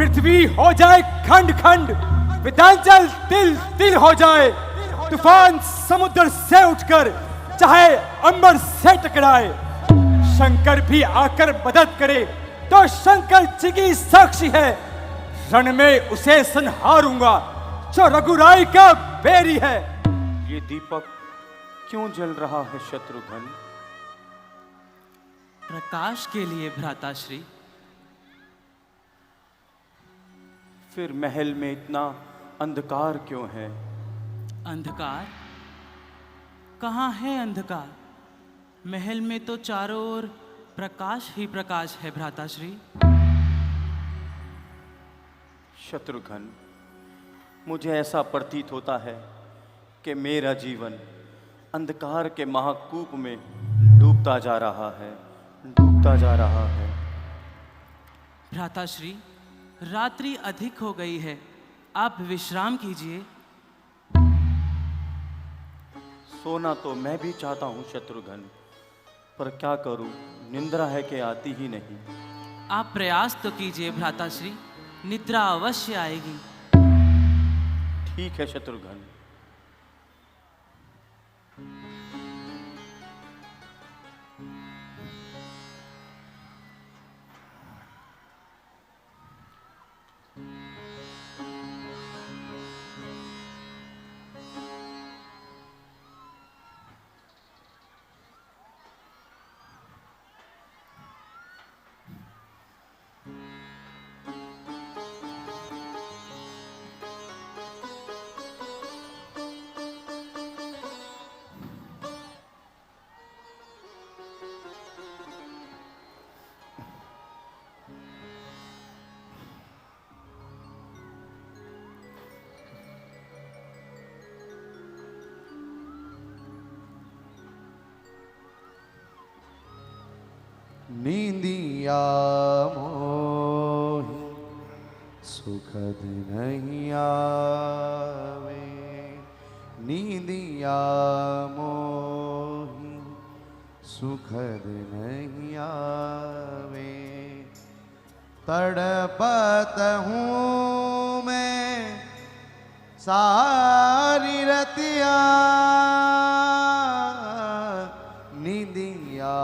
पृथ्वी हो जाए खंड खंड, विंध्याचल तिल तिल हो जाए, तूफान समुद्र से उठकर चाहे अंबर से टकराए, शंकर भी आकर मदद करे तो शंकर जी की साक्षी है, रण में उसे संहारूंगा जो रघुराई का बैरी है। ये दीपक क्यों जल रहा है शत्रुघ्न? प्रकाश के लिए भ्राताश्री। फिर महल में इतना अंधकार क्यों है? अंधकार? कहाँ है अंधकार? महल में तो चारों ओर प्रकाश ही प्रकाश है भ्राताश्री। शत्रुघ्न, मुझे ऐसा प्रतीत होता है कि मेरा जीवन अंधकार के महाकूप में डूबता जा रहा है, डूबता जा रहा है। भ्राताश्री, रात्रि अधिक हो गई है, आप विश्राम कीजिए। सोना तो मैं भी चाहता हूँ शत्रुघ्न, पर क्या करूँ, निंद्रा है कि आती ही नहीं। आप प्रयास तो कीजिए भ्राताश्री, निद्रा अवश्य आएगी। ठीक है शत्रुघ्न। नींदिया मोही सुखद नहीं आवे, नींदिया मोही सुखद नहीं आवे, तड़पत हूँ मैं सारी रतिया, नींदिया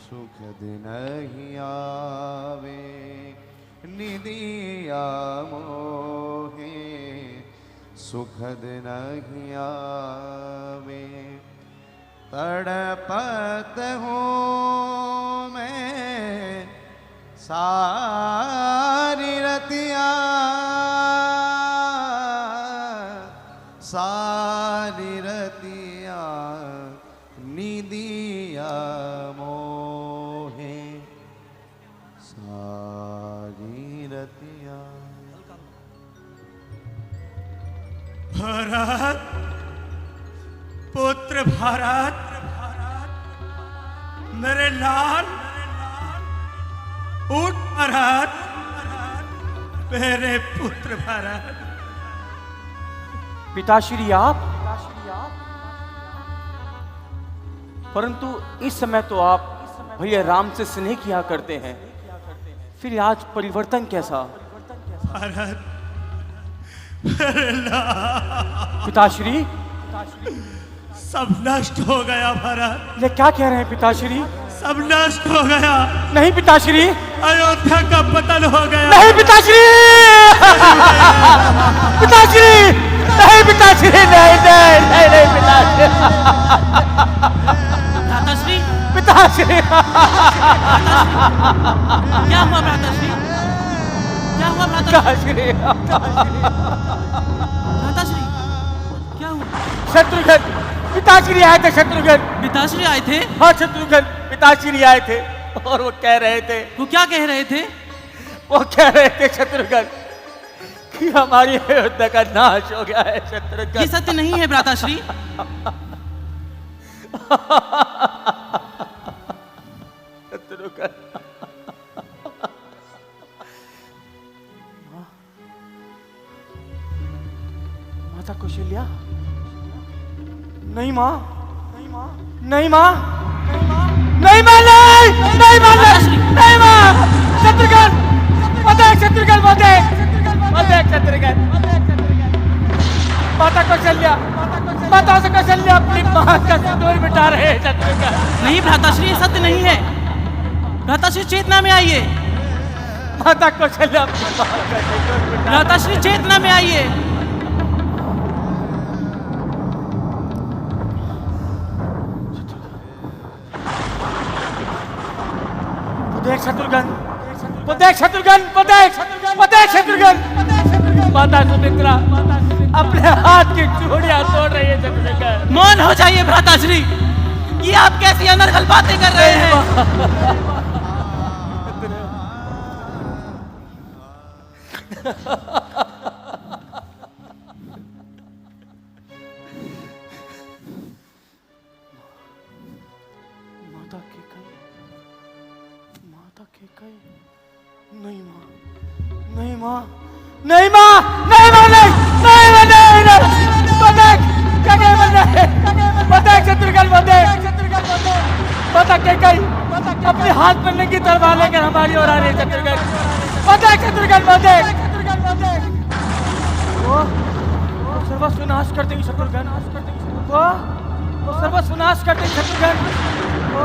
सुखद नहीं आवे, निदिया मोहे सुखद नहीं आवे, तड़पत हूँ मैं सारी रतिया, सारी रतिया, निदिया मोहे सारी रतिया। भारत, पुत्र भारत, मेरे लाल, उठ भारत, मेरे पुत्र भारत। पिताश्री आप? परंतु इस समय तो आप भैया राम से स्नेह किया करते हैं, फिर आज परिवर्तन कैसा? भारत, मेरे लाल, पिताश्री सब नष्ट हो गया भारत। ये क्या कह रहे हैं पिताश्री? सब नष्ट हो गया। नहीं पिताश्री, अयोध्या का पतन हो गया। नहीं पिताश्री, पिताश्री, नहीं पिताश्री, नहीं नहीं नहीं नहीं पिताश्री, भ्राताश्री, पिताश्री, क्या हुआ भ्राताश्री? क्या हुआ भ्राताश्री? भ्राताश्री, क्या हुआ? शत्रुघ्न, पिताश्री आए थे शत्रुघ्न। पिताश्री आए थे? हाँ शत्रुघ्न, पिताश्री आए थे और वो कह रहे थे। वो क्या कह रहे थे? वो कह रहे थे शत्रुघ्न कि हमारी अयोध्या का नाश हो गया है शत्रुघ्न। ये सत्य नहीं है भ्राताश्री। शत्रुघ्न, माता कौशल्या? नहीं माँ, नहीं माँ, नहीं माँ, नहीं माँ, नहीं, नहीं माँ, नहीं माँ, हाथ का सिंदूर मिटा रहे हैं शत्रुघ्न। नहीं भ्राताश्री, ये सत्य नहीं है। भ्राताश्री चेतना में आइए। माता कौशल्या अपने बाल का सिंदूर मिटा। भ्राताश्री चेतना में आइए। देख शत्रुघ्न, वो देख शत्रुघ्न, वो देख शत्रुघ्न। माता सुमित्रा अपने हाथ की चूड़ियां तोड़ रही है शत्रुघ्न। मौन हो जाइए भ्राताश्री। ये आप कैसी अनर्गल बातें कर रहे हैं? नहीं माँ, नहीं माँ, नहीं माँ, नहीं माँ, नहीं, नहीं माँ, नहीं, नहीं। बदेख, कगे बदेख, बदेख शत्रुघ्न, बदेख, बदेख के कई अपने हाथ में नंगी तलवार लेकर हमारी ओर आ रही है शत्रुघ्न। बदेख शत्रुघ्न, बदेख। वो सर्वस्व नाश कर देगी शत्रुघ्न। वो सर्वस्व नाश कर देगी शत्रुघ्न। वो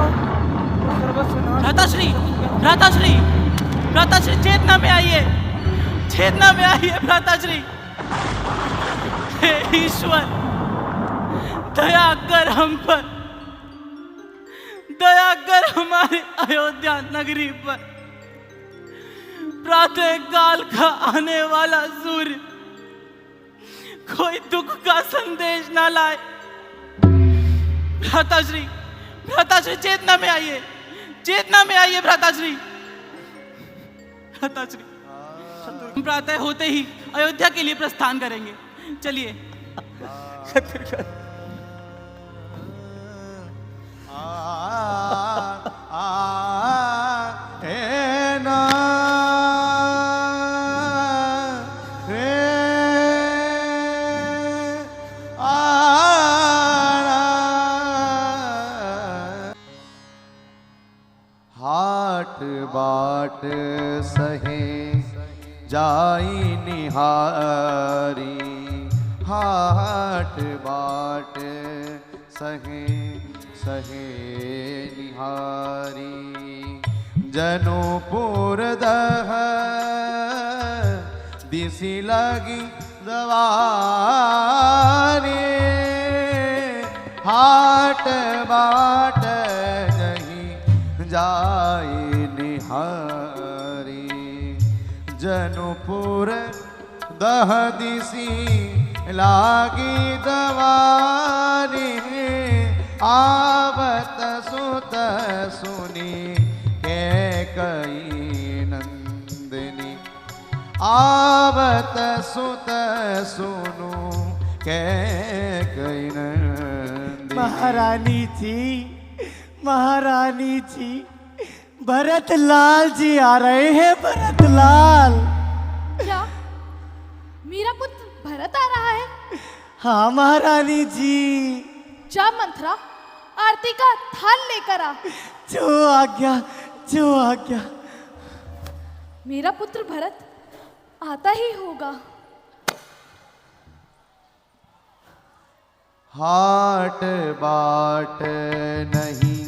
सर्वस्व नाश। भ्राताश्री, भ्राताश्री, भ्राताश्री चेतना में आइए। चेतना में आइए भ्राताश्री। हे ईश्वर, दया कर हम पर, दया कर हमारे अयोध्या नगरी पर। प्रातः काल का आने वाला सूर्य कोई दुख का संदेश ना लाए। भ्राताश्री, भ्राताश्री चेतना में आइए, चेतना में आइए भ्राताश्री। भ्राताश्री, हम प्रातः होते ही अयोध्या के लिए प्रस्थान करेंगे। चलिए। हाट बाट सहे जाई निहारी, हाट बाट सहे सहे निहारी। जनोपुर दह दिसी लगी दवारी, हाट बाट नहीं जाए निहारी। जनपुर दह दिसी लागी दवारी, आवत सुत सुनी के कई नंदिनी, आवत सुत सुनु के कई नंदिनी। महारानी जी, महारानी जी, भरत लाल जी आ रहे हैं। भरत लाल। क्या मेरा पुत्र भरत आ रहा है? हाँ महारानी जी। जा मंथरा, आरती का थाल लेकर आ। जो आज्ञा, जो आज्ञा। मेरा पुत्र भरत आता ही होगा। हाट बाट नहीं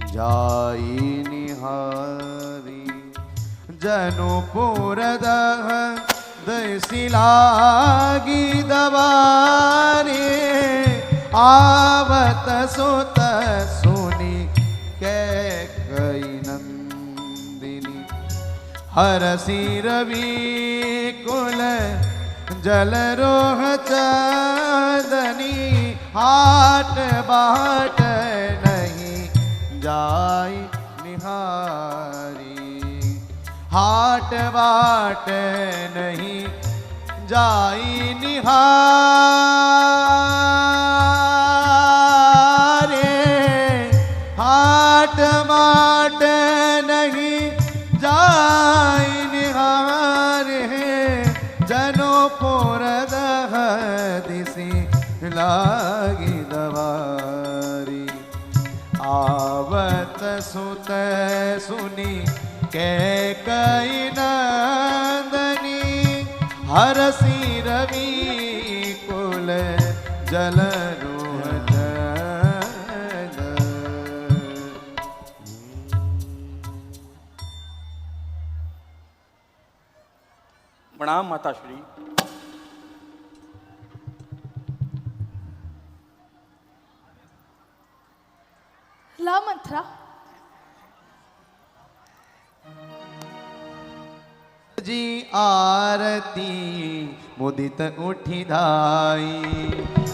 जाई निहारी, जनपुर दह दिसी लागी दवारी, आवत सुत सुनी के कई नंदिनी। हरसी रवि कुल जल रोह चंदनी, हाट बाट नहीं जाई निहारी, हाट बाट नहीं जाई निहारी, हाट बाट नहीं जाई निहारी। जनोपुर दह दिसी लागी दवारी, आवत सुत सुनी के कई नंदनी। हरसी रवि कुल जल रोह प्रणाम माताश्री। ला मंथरा। जी आरती मुदित उठी धाई,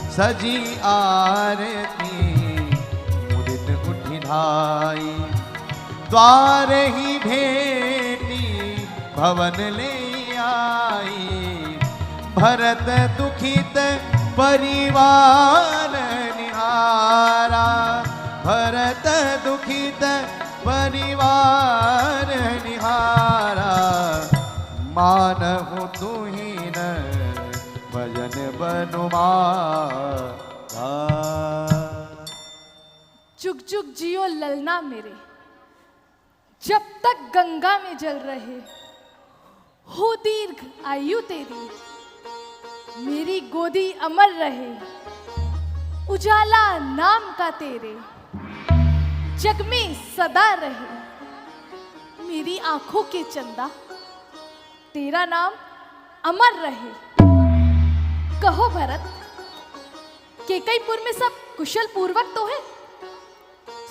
सजी आरती मुदित उठी धाई। द्वार ही भेटी भवन ले आई, भरत दुखित परिवार निहारा, भरत दुखित परिवार निहारा। मानहु तुहिन भजन बनुमारा। जुग जुग जियो ललना मेरे, जब तक गंगा में जल रहे। हो दीर्घ आयु तेरी, मेरी गोदी अमर रहे। उजाला नाम का तेरे, जग में सदा रहे। मेरी आंखों के चंदा, तेरा नाम अमर रहे। कहो भरत, केकईपुर में सब कुशल पूर्वक तो है?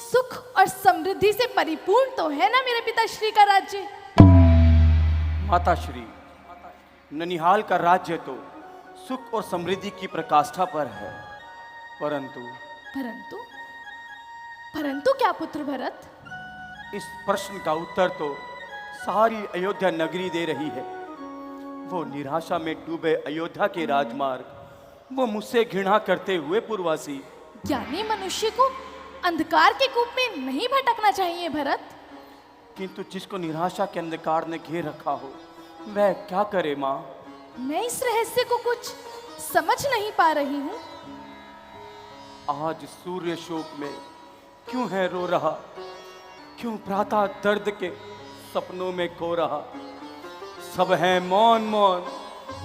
सुख और समृद्धि से परिपूर्ण तो है ना मेरे पिताश्री का राज्य? माताश्री, ननिहाल का राज्य तो सुख और समृद्धि की प्रकाष्ठा पर है, परंतु परंतु परंतु क्या पुत्र भरत? इस प्रश्न का उत्तर तो सारी अयोध्या नगरी दे रही है। वो निराशा में डूबे अयोध्या के राजमार्ग, वो मुझसे घृणा करते हुए पूर्ववासी। ज्ञानी मनुष्य को अंधकार के कूप में नहीं भटकना चाहिए भरत। किंतु जिसको निराशा के अंधकार ने घेर रखा हो, वह क्या करे माँ? मैं इस रहस्य को कुछ समझ नहीं पा रही हूँ। आज सूर्य शोक में क्यों है रो रहा, क्यों प्रातः दर्द के सपनों में खो रहा। सब है मौन मौन,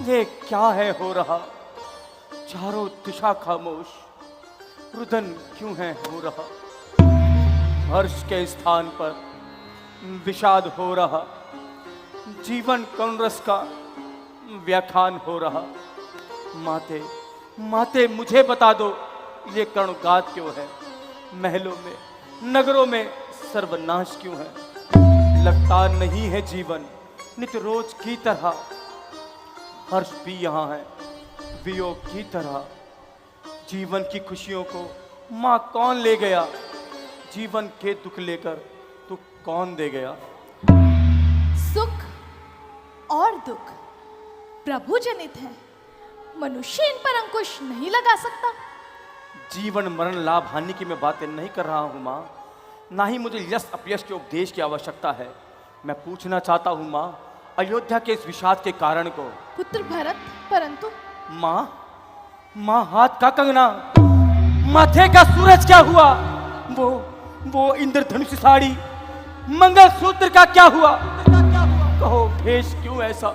ये क्या है हो रहा। चारों दिशा खामोश, रुदन क्यों है हो रहा। हर्ष के स्थान पर विषाद हो रहा। जीवन करुण रस का व्याख्यान हो रहा। माते माते मुझे बता दो, ये करुणगात क्यों है। महलों में नगरों में सर्वनाश क्यों है। लगता नहीं है जीवन नित रोज की तरह। हर्ष भी यहाँ है वियोग की तरह। जीवन की खुशियों को माँ कौन ले गया। जीवन के दुख लेकर तू कौन दे गया। सुख और दुख प्रभु जनित है, मनुष्य इन पर अंकुश नहीं लगा सकता। जीवन मरण लाभ हानि की मैं बातें नहीं कर रहा हूँ माँ, ना ही मुझे यश अपयश के उपदेश की आवश्यकता है। मैं पूछना चाहता हूँ माँ, अयोध्या के इस विषाद के कारण को। पुत्र भरत, परंतु माँ हाथ का कंगना, माथे का सूरज क्या हुआ। वो इंद्रधनुष साड़ी, मंगलसूत्र का क्या हुआ। कहो भेष क्यों ऐसा,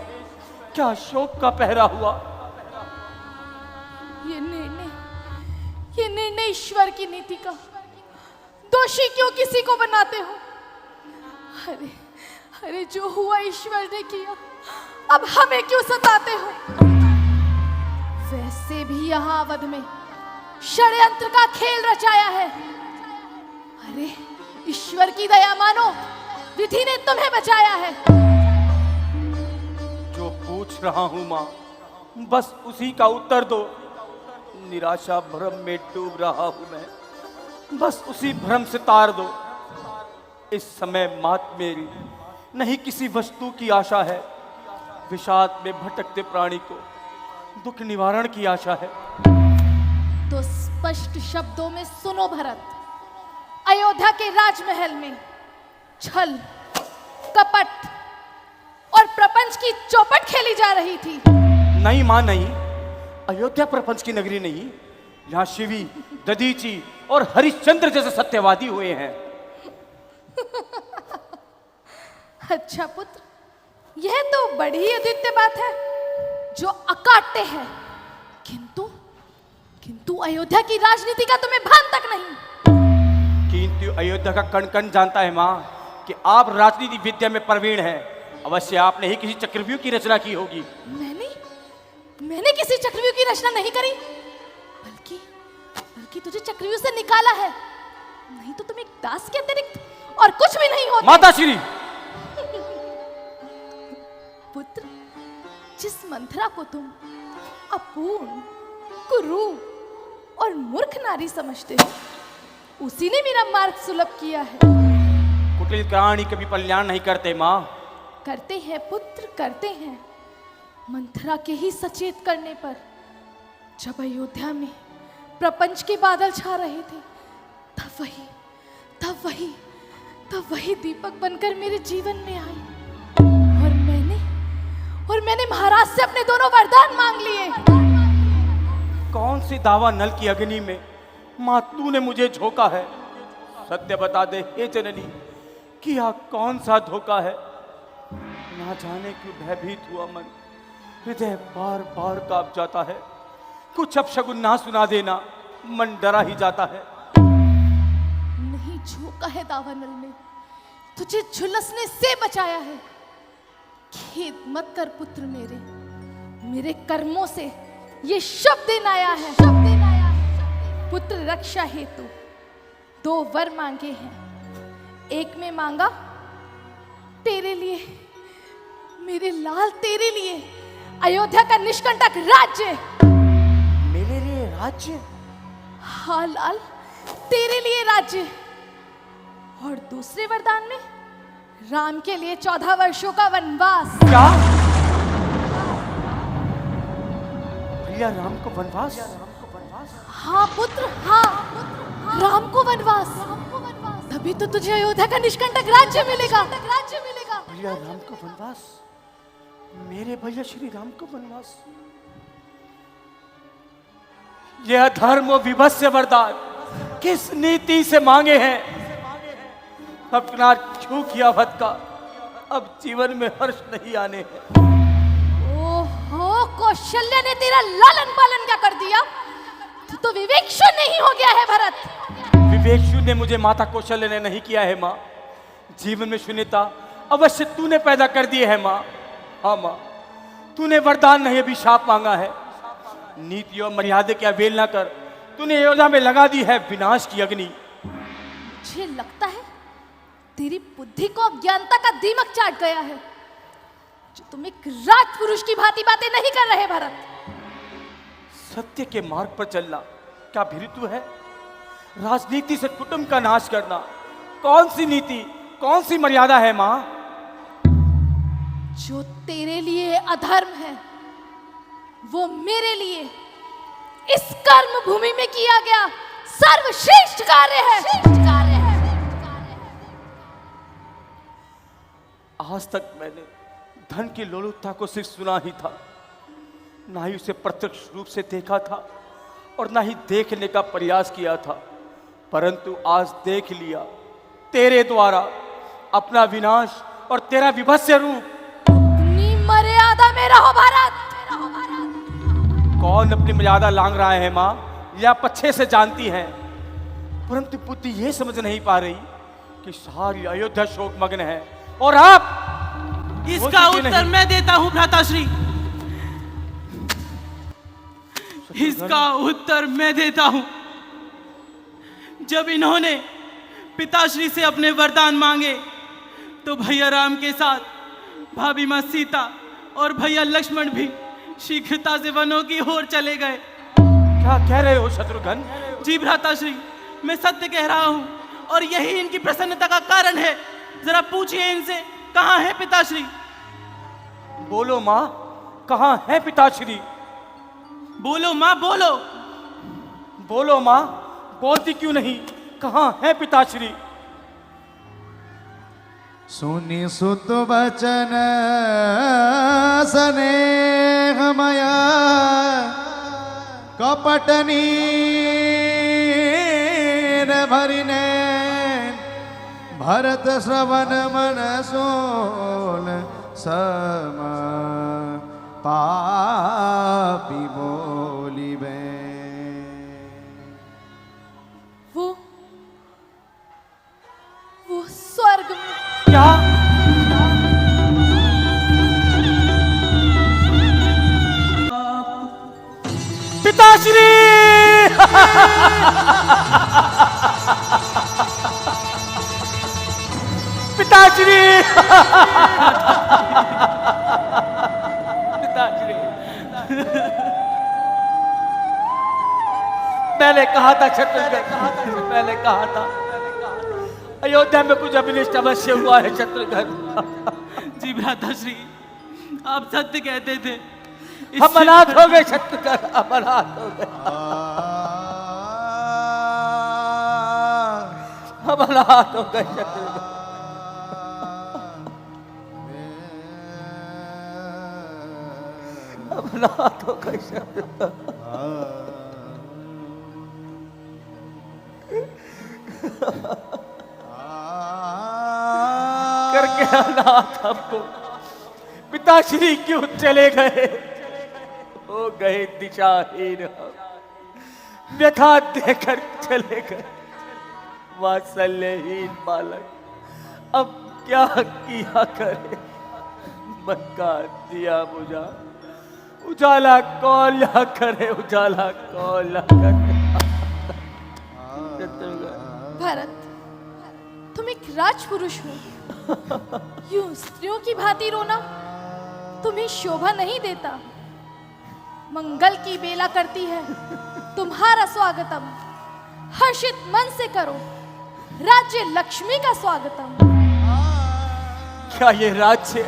क्या शोक का पहरा हुआ। ये निर्णय ईश्वर की नीति का। दोषी क्यों किसी को बनाते हो। अरे जो हुआ ईश्वर ने किया, अब हमें क्यों सताते हो। वैसे भी यहाँ अवध में षड्यंत्र का खेल रचाया है। अरे ईश्वर की दया मानो, विधि ने तुम्हें बचाया है। जो पूछ रहा हूं माँ, बस उसी का उत्तर दो। निराशा भ्रम में डूब रहा हूं मैं, बस उसी भ्रम से तार दो। इस समय मात मेरी नहीं किसी वस्तु की आशा है। विषाद में भटकते प्राणी को दुख निवारण की आशा है। तो स्पष्ट शब्दों में सुनो भरत, अयोध्या के राजमहल में छल, कपट और प्रपंच की चौपट खेली जा रही थी। नहीं मां नहीं, अयोध्या प्रपंच की नगरी नहीं। यहाँ शिवी, दधीची और हरिश्चंद्र जैसे सत्यवादी हुए हैं। अच्छा पुत्र, यह तो बड़ी ही अद्वितीय बात है जो अकाट्य है, किंतु अयोध्या की राजनीति का तुम्हें भान तक नहीं। किंतु अयोध्या का कण कण जानता है माँ कि आप राजनीति विद्या में प्रवीण हैं अवश्य आपने ही किसी चक्रव्यूह की रचना की होगी। मैंने किसी चक्रव्यूह की रचना नहीं करी, बल्कि तुझे चक्रव्यूह से निकाला है। नहीं तो तुम एक दास के अतिरिक्त और कुछ भी नहीं होते। माता श्री, पुत्र, जिस मंथरा को तुम अपूर्ण, कुरूप और मूर्ख नारी समझते हो, उसी ने मेरा मार्ग सुलभ किया है। कुटिल प्राणी कभी कल्याण नहीं करते माँ। करते हैं पुत्र, करते हैं। मंथरा के ही सचेत करने पर जब अयोध्या में प्रपंच के बादल छा रहे थे, तब वही दीपक बनकर मेरे जीवन में आई। और मैंने महाराज से अपने दोनों वरदान मांग लिए। कौन सी दावा नल की अग्नि में माँ तूने मुझे झोंका है? सत्य बता दे हे जननी, किया कौन सा धोखा है? ना जाने क्यों भयभीत हुआ मन, हृदय बार बार कांप जाता है। कुछ अपशगुन ना सुना देना, मन डरा ही जाता है। नहीं झोंका है दावानल ने, तुझे झुलसने से बचाया है। खेद मत कर पुत्र, मेरे कर्मों से ये शुभ दिन आया है। पुत्र रक्षा हेतु 2 वर मांगे हैं। एक में मांगा तेरे लिए, मेरे लाल, तेरे लिए अयोध्या का निष्कंटक राज्य। मेरे लिए राज्य? हाँ लाल, तेरे लिए राज्य। और दूसरे वरदान में राम के लिए 14 वर्षों का वनवास। क्या? भैया राम को वनवास? हाँ पुत्र, हाँ, राम को वनवास। तभी तो तुझे अयोध्या का निष्कंटक राज्य मिलेगा। भैया राम को वनवास? मेरे भैया श्री राम को वनवास? यह धर्म विभत्स्य वरदान किस नीति से मांगे हैं? अपना छू किया वध का अब जीवन में हर्ष नहीं आने हैं। ओहो, कौशल्य ने तेरा लालन पालन क्या कर दिया? तू तो विवेकशून्य नहीं हो गया है भरत। विवेकशून्य मुझे माता कौशल्य ने नहीं किया है माँ। जीवन में शून्यता अवश्य तूने पैदा कर दी है माँ। हाँ माँ, तूने वरदान नहीं अभिशाप मांगा है। नीति और मर्यादा की अवहेलना कर तूने अयोध्या में लगा दी है विनाश की अग्नि। मुझे लगता है तेरी बुद्धि को अज्ञानता का दीमक चाट गया है, जो तुम एक राजपुरुष की भांति बातें नहीं कर रहे भरत। सत्य के मार्ग पर चलना क्या भीरुत्व है? राजनीति से कुटुंब का नाश करना कौन सी नीति, कौन सी मर्यादा है माँ? जो तेरे लिए अधर्म है, वो मेरे लिए इस कर्म भूमि में किया गया सर्वश्रेष्ठ कार्य है। आज तक मैंने धन की लोलुपता को सिर्फ सुना ही था, ना ही उसे प्रत्यक्ष रूप से देखा था और ना ही देखने का प्रयास किया था। परंतु आज देख लिया तेरे द्वारा अपना विनाश और तेरा विभत्स्य रूप। अपनी मर्यादा में रहो भरत। कौन अपनी मर्यादा लांग रहा है माँ, या पच्छे से जानती है, परंतु बुद्धि ये समझ नहीं पा रही कि सारी अयोध्या शोक मग्न है और आप इसका उत्तर मैं देता हूं भ्राताश्री। इसका उत्तर मैं देता हूं। जब इन्होंने पिताश्री से अपने वरदान मांगे तो भैया राम के साथ भाभी मां सीता और भैया लक्ष्मण भी शीघ्रता से वनों की ओर चले गए। क्या कह रहे हो शत्रुघ्न? जी भ्राताश्री, मैं सत्य कह रहा हूं और यही इनकी प्रसन्नता का कारण है। जरा पूछिए इनसे, कहां है पिताश्री? बोलो माँ, कहां है पिताश्री? बोलो माँ, बोलो। बोलो माँ, बोलती क्यों नहीं? कहां है पिताश्री? सुनि सुत वचन स्नेह मया कपट नीर भरिने भरत श्रवण मन सोन सम पापी बोलिबे। वो स्वर्ग में क्या? पिताश्री पिताश्री पिताश्री मैंने कहा था शत्रुघ्न, मैंने कहा था अयोध्या में कुछ अभिनिष्ट अवश्य हुआ है शत्रुघ्न। जी भ्राताश्री, आप सत्य कहते थे। हम अनाथ हो गए शत्रुघ्न, हम अनाथ हो गए, हम अनाथ हो गए शत्रुघ्न। हम अनाथ हो गए शत्रुघ्न। करके अनाथ हमको पिताश्री क्यों चले गए, हो गए दिशाहीन हम, व्यथा देकर चले गए वात्सल्यहीन बालक। अब क्या किया करे, मन का दिया बुझा, उजाला कौन ला करे, उजाला कौन ला करे। भरत, तुम एक राजपुरुष हो, यूं स्त्रियों की भांति रोना तुम्हें शोभा नहीं देता। मंगल की बेला करती है तुम्हारा स्वागतम, हर्षित मन से करो राज्य लक्ष्मी का स्वागतम। क्या ये राज्य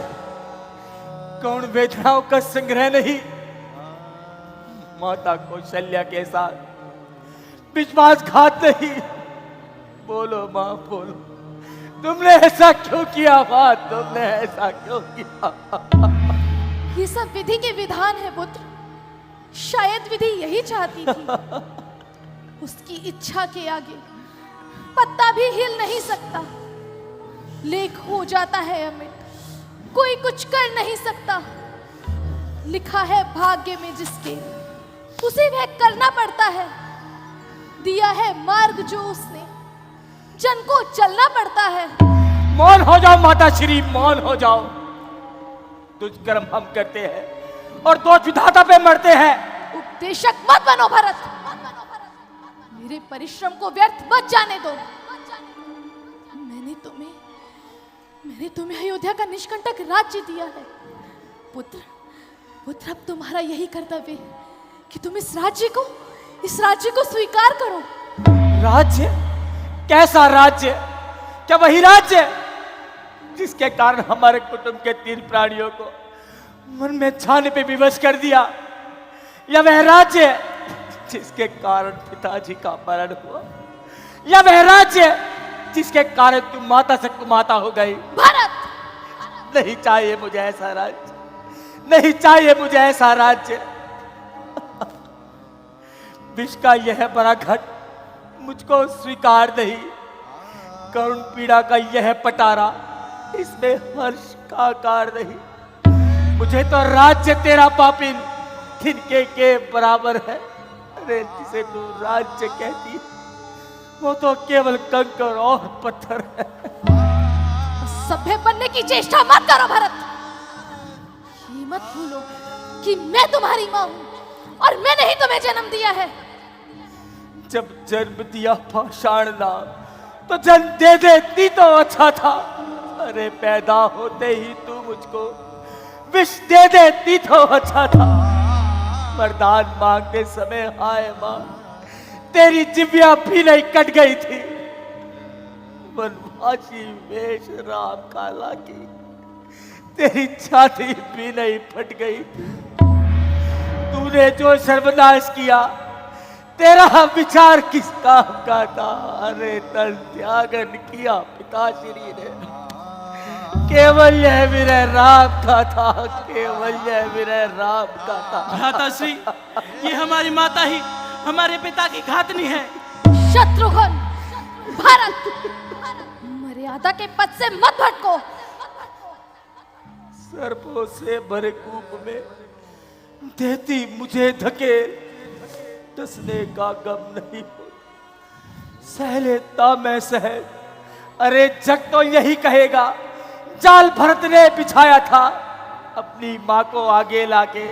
कौन वेदनाओं का संग्रह नहीं? माता कौशल्या के साथ विश्वासघात नहीं? बोलो मां बोलो, तुमने ऐसा क्यों किया मां, तुमने ऐसा क्यों किया? ये सब विधि के विधान है पुत्र, शायद विधि यही चाहती थी। उसकी इच्छा के आगे पत्ता भी हिल नहीं सकता, लेख हो जाता है अमिट, कोई कुछ कर नहीं सकता। लिखा है भाग्य में जिसके, उसे वह करना पड़ता है। दिया है मार्ग जो उसने, जन को चलना पड़ता है। मौन हो जाओ माता श्री, मौन हो जाओ। दुष्कर्म हम करते हैं और दोष विधाता पे मरते हैं। उपदेशक मत बनो भरत, मेरे परिश्रम को व्यर्थ मत जाने दो। मैंने तुम्हें अयोध्या का निष्कंटक राज्य दिया है पुत्र। पुत्र, अब तुम्हारा यही कर्तव्य है कि तुम इस राज्य को स्वीकार करो। राज्य? कैसा राज्य? क्या वही राज्य जिसके कारण हमारे कुटुंब के 3 प्राणियों को मन में छाने पे विवश कर दिया, या वह राज्य जिसके कारण पिताजी का मरण हुआ, या वह राज्य जिसके कारण तुम माता से कुमाता हो गई? भरत, नहीं चाहिए मुझे ऐसा राज्य, नहीं चाहिए मुझे ऐसा राज्य। विष का यह बड़ा घट मुझको स्वीकार नहीं, करुण पीड़ा का यह पटारा इसमें हर्ष का आकार नहीं। मुझे तो राज्य तेरा पापिन तिनके के बराबर है। अरे जिसे तू राज्य कहती वो तो केवल कंकर और पत्थर है। सभ्य बनने की चेष्टा मत करो भरत। ये मत भूलो कि मैं तुम्हारी मां हूं और मैंने ही तुम्हें जन्म दिया है। जब जन्म दिया पाषाण नाम तो जन्म दे देती तो अच्छा था। अरे पैदा होते ही तू मुझको विष दे देती तो अच्छा था। वरदान मांगते समय हाय मां तेरी जिव्या भी नहीं कट गई थी। वनवासी वेश राम काला की तेरी छाती भी नहीं फट गई थी। तूने जो सर्वनाश किया तेरा विचार किस काम का था? अरे तन त्यागन किया पिताश्री ने, केवल यह विरह राम का था, केवल यह विरह राम का था। भ्राताश्री, ये हमारी माता ही हमारे पिता की घातनी है। शत्रुघ्न, भरत, मर्यादा के पद से मत भटको। सर्पों से भरे कूप में देती मुझे धकेल, डसने का गम नहीं हो, सह लेता मैं सहज। अरे जग तो यही कहेगा जाल भरत ने बिछाया था, अपनी मां को आगे लाके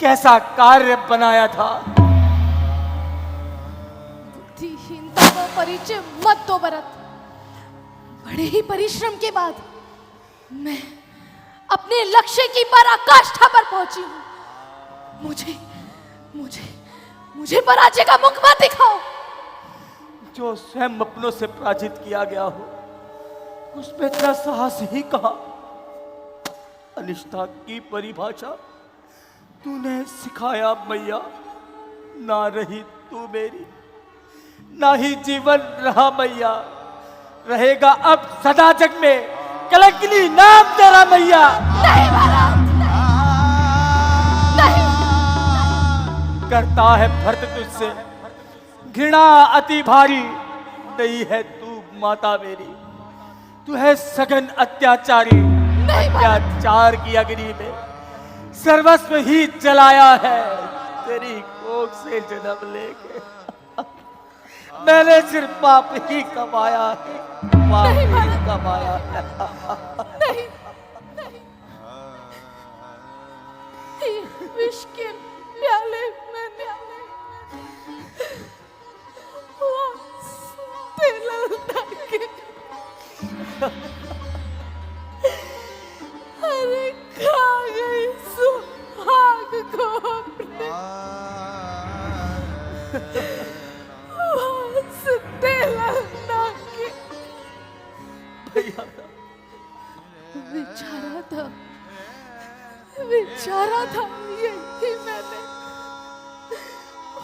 कैसा कार्य बनाया था। बुद्धिहीनता का परिचय मत दो भरत। बड़े ही परिश्रम के बाद मैं अपने लक्ष्य की पराकाष्ठा पर पहुंची हूं। मुझे मुझे मुझे पराजय का मुख मत दिखाओ। जो स्वयं अपनों से पराजित किया गया हो उसमें इतना साहस ही कहा। अनिष्ठा की परिभाषा तूने सिखाया मैया। ना रही तू मेरी, ना ही जीवन रहा मैया। रहेगा अब सदा जग में कलंकिनी नाम तेरा मैया। नहीं भरत, नहीं। करता है भरत तुझसे घृणा अति भारी। नहीं है तू माता मेरी, तू है सघन अत्याचारी। अत्याचार की अग्नि में सर्वस्व ही जलाया है। तेरी कोख से जन्म लेके मैंने सिर्फ पाप ही कमाया है, पाप ही कमाया है। नहीं, नहीं। विष के प्याले मैंने अरे खा गई सुहाग को अपने बेचारा था यही मैंने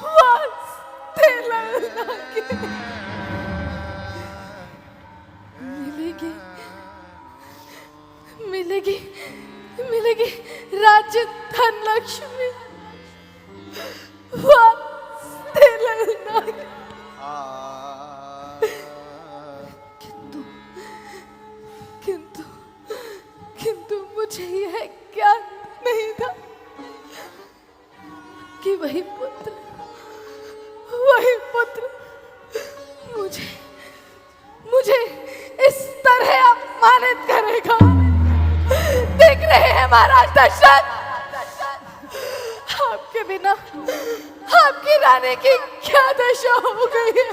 वास्ते लगा के मिलेगी मिलेगी मिलेगी राज्य धन लक्ष्मी वास्ते लगा के। किंतु किंतु किंतु मुझे यह क्या नहीं था कि वही पुत्र मुझे मुझे इस तरह अपमानित करेगा। देख रहे हैं महाराज दशरथ, आपके बिना आपकी रानी की क्या दशा हो गई है।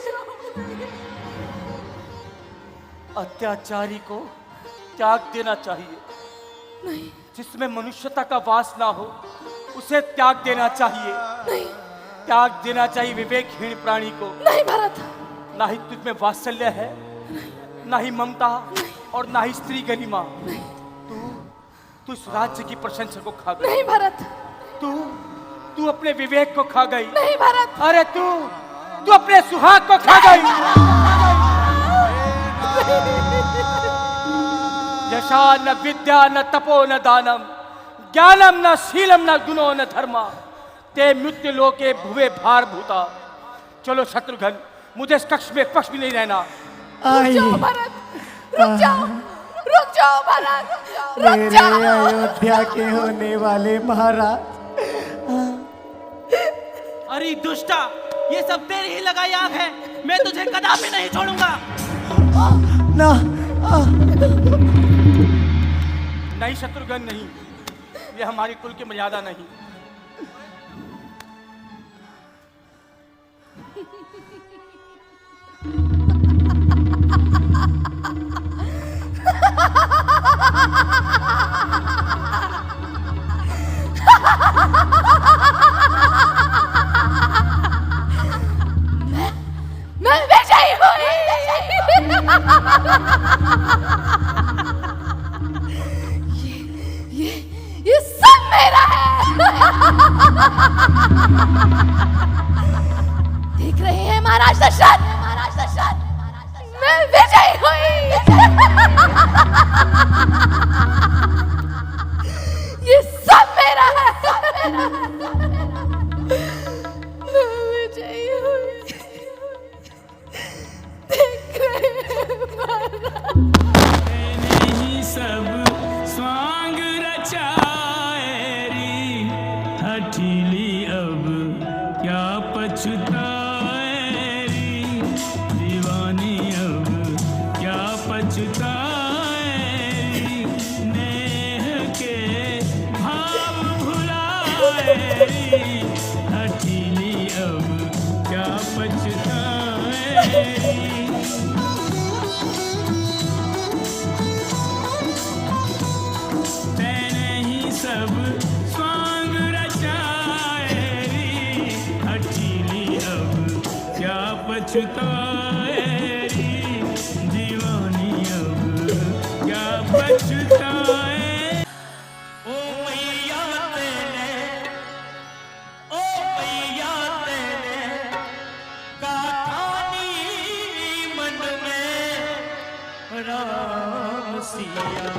अत्याचारी को त्याग देना चाहिए। नहीं जिसमें मनुष्यता का वास ना हो उसे त्याग देना चाहिए। नहीं त्याग देना चाहिए विवेकहीन प्राणी को। नहीं भरत, ना ही तुझमें वात्सल्य है, ना ही ममता, और ना ही स्त्री गरिमा। तू इस राज्य की प्रशंसा को खा गई। नहीं भरत, तू अपने विवेक को खा गई। नहीं भरत, अरे तू अपने सुहाग को खा गई। यशा न विद्या न तपो न दानम, ज्ञानम न शीलम न गुणो न धर्मा, ते मृत्यु लोके भुवे भार भूता। चलो शत्रुघ्न, मुझे इस कक्ष में पक्ष भी नहीं रहना। रुक जाओ भरत, रुक जाओ भरत, रुक मेरे जाओ। अयोध्या के होने वाले महाराज। अरे दुष्टा, ये सब तेरी ही लगाई आग है। मैं तुझे कदापि नहीं छोड़ूंगा। ना नहीं शत्रुघ्न नहीं, ये हमारी कुल की मर्यादा नहीं। मैं विजयी हुई। ये सब मेरा है। देख रहे हैं महाराज दशरथ, मैं विजयी हुई। ये सब मेरा है। मैं विजयी हुई। देख रहे हैं महाराज। मैंने ही सब स्वांग रचाए री, हठीली अब क्या पछताए री, दीवानी अब क्या पछताए री, नेह के भाव भुलाए री, हठीली अब क्या पछताए पछताए री जीवानी अब क्या पछताए। ओ मैया तेने, ओ मैया तेने गाथानी मन में राम सिया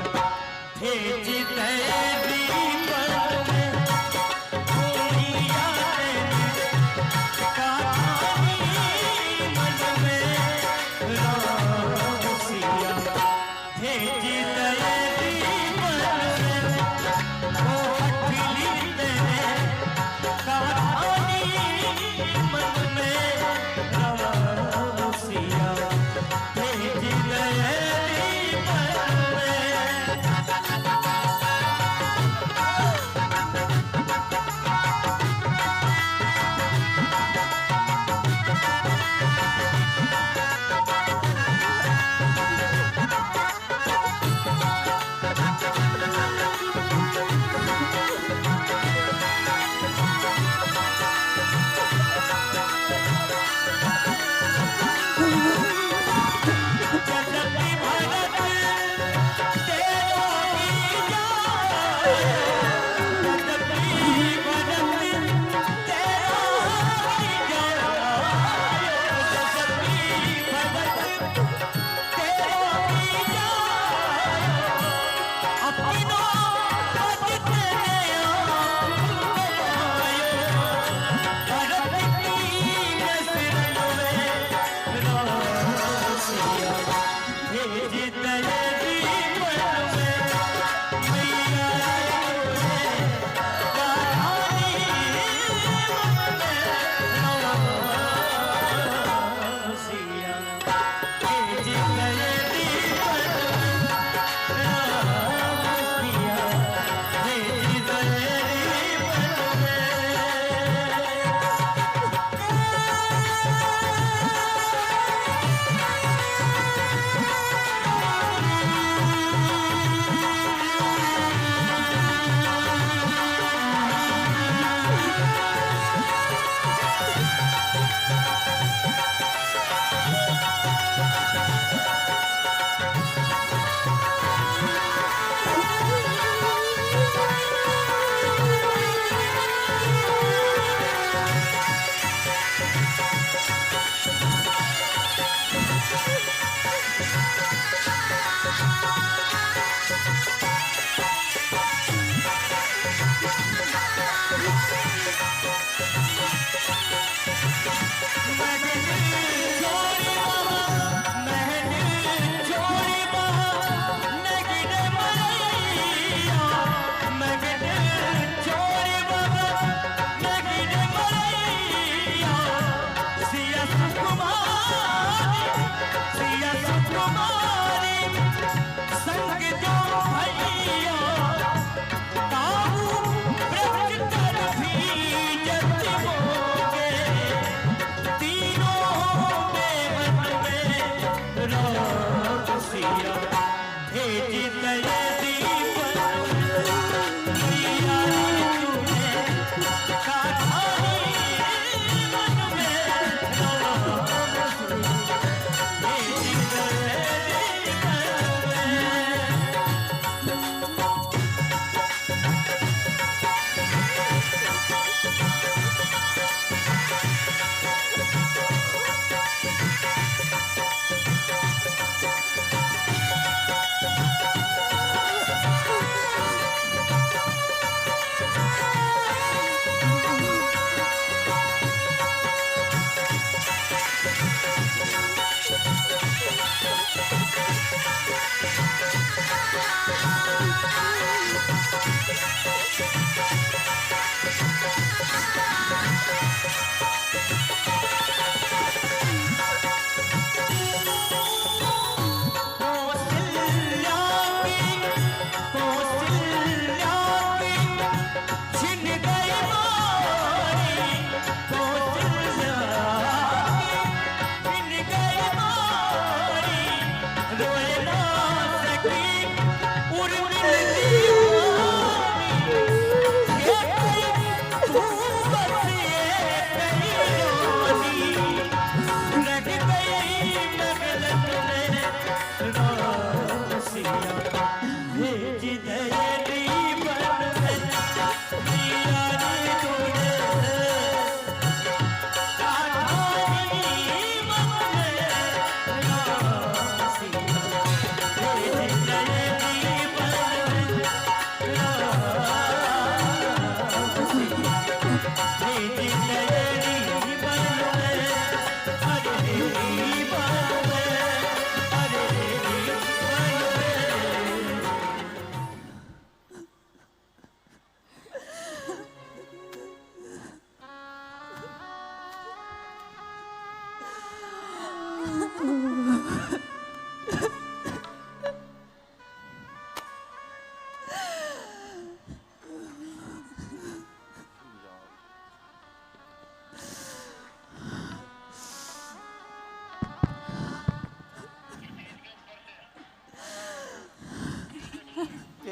भेज देवी पल में। ओ मैया तेने गाथानी मन में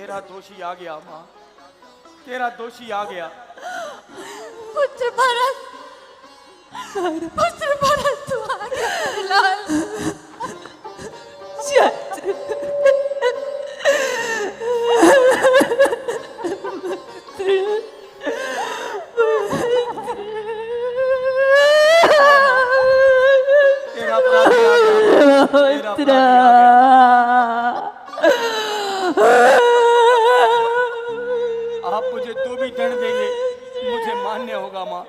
तेरा दोषी आ गया माँ, तेरा दोषी आ गया। पुत्र भरत, पुत्र भरत तू आ गया मेरे लाल। तेरा अपराधी आ गया, तेरा अपराधी आ गया। आप मुझे जो भी दंड देंगे मुझे मान्य होगा माँ।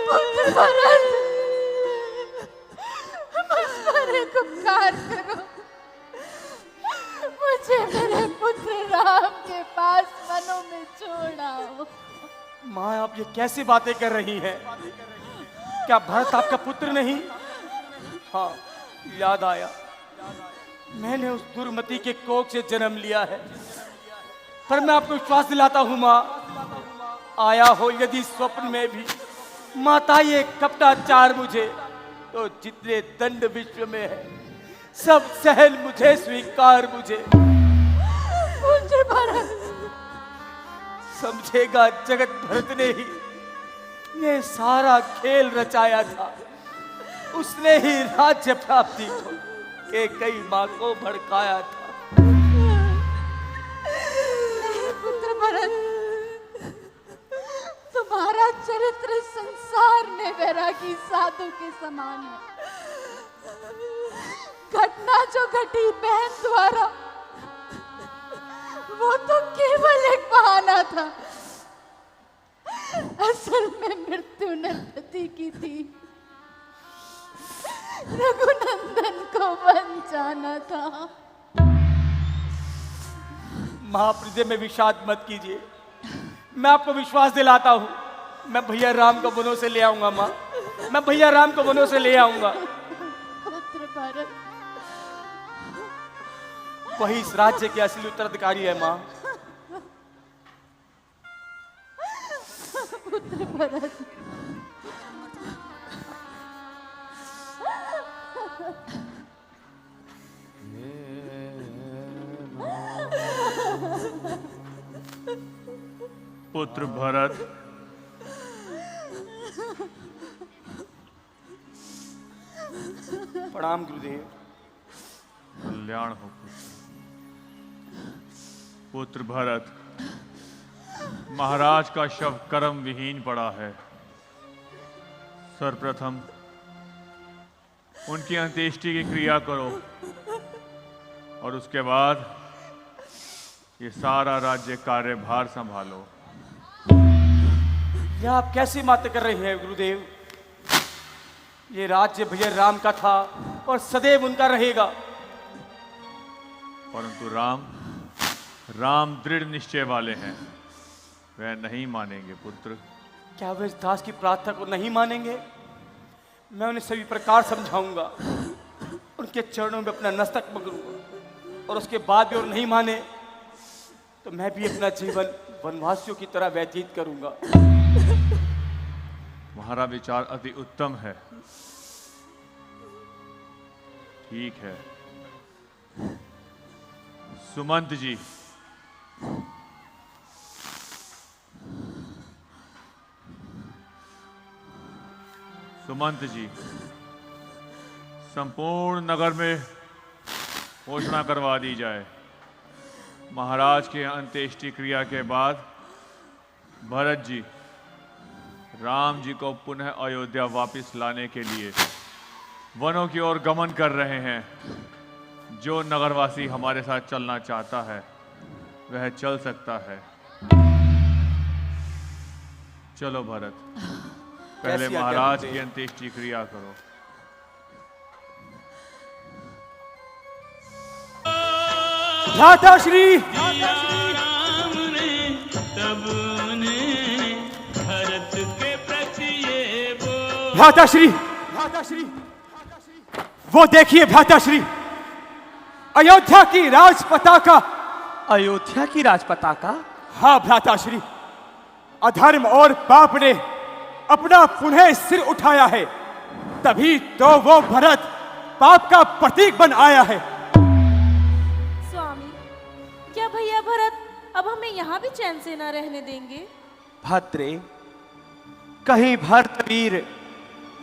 पुत्र भरत, मुझ पर एक उपकार करो, मुझे मेरे पुत्र राम के पास वनों में छोड़ आओ। माँ आप ये कैसी बातें कर रही हैं? क्या भरत आपका पुत्र नहीं? हाँ याद आया, मैंने उस दुर्मति के कोख से जन्म लिया है। पर मैं आपको विश्वास दिलाता हूँ माँ, आया हो यदि स्वप्न में भी माता ये कपटाचार मुझे, तो जितने दंड विश्व में है सब सहन मुझे, स्वीकार मुझे। पुत्र भरत, समझेगा जगत भरत ने ही ये सारा खेल रचाया था। उसने ही राज्य प्राप्ति को के कई माँ को भड़काया था। नहीं पुत्र भरत, तुम्हारा चरित्र संसार में वैरागी साधु के समान है। घटना जो घटी बहन द्वारा वो तो केवल एक बहाना था, असल में मृत्यु ने पति की थी। रघुनंदन को वन जाना था। महाप्रदय में विषाद मत कीजिए, मैं आपको विश्वास दिलाता हूँ, मैं भैया राम को वनों से ले आऊंगा माँ, मैं भैया राम को वनों से ले आऊंगा। पुत्र भरत, वही इस राज्य के असली उत्तराधिकारी है माँ। पुत्र भरत, पुत्र भरत, प्रणाम गुरुदेव। कल्याण हो पुत्र भरत। महाराज का शव कर्म विहीन पड़ा है। सर्वप्रथम उनकी अंत्येष्टि की क्रिया करो और उसके बाद ये सारा राज्य कार्यभार संभालो। यह आप कैसी बातें कर रही हैं गुरुदेव? ये राज्य भैया राम का था और सदैव उनका रहेगा। परंतु राम दृढ़ निश्चय वाले हैं, वह नहीं मानेंगे पुत्र। क्या वे इस दास की प्रार्थना को नहीं मानेंगे? मैं उन्हें सभी प्रकार समझाऊंगा, उनके चरणों में अपना मस्तक पकड़ूंगा, और उसके बाद भी और नहीं माने तो मैं भी अपना जीवन वनवासियों की तरह व्यतीत करूंगा। तुम्हारा विचार अति उत्तम है। ठीक है सुमंत जी, संपूर्ण नगर में घोषणा करवा दी जाए। महाराज के अंत्येष्टि क्रिया के बाद भरत जी राम जी को पुनः अयोध्या वापस लाने के लिए वनों की ओर गमन कर रहे हैं। जो नगरवासी हमारे साथ चलना चाहता है वह चल सकता है। चलो भरत, पहले कैसी महाराज आज्ञा की अंत्येष्टि क्रिया करो। भ्राताश्री, राम ने तब ने भरत के प्रति ये बोला। भ्राताश्री, वो देखिए भ्राताश्री, अयोध्या की राज पताका। अयोध्या की राज पताका? हाँ भ्राताश्री, अधर्म और पाप ने अपना पुनः सिर उठाया है, तभी तो वो भरत पाप का प्रतीक बन आया है। स्वामी, भरत अब हमें यहाँ भी चैन से न रहने देंगे? भद्रे, कहीं भरतवीर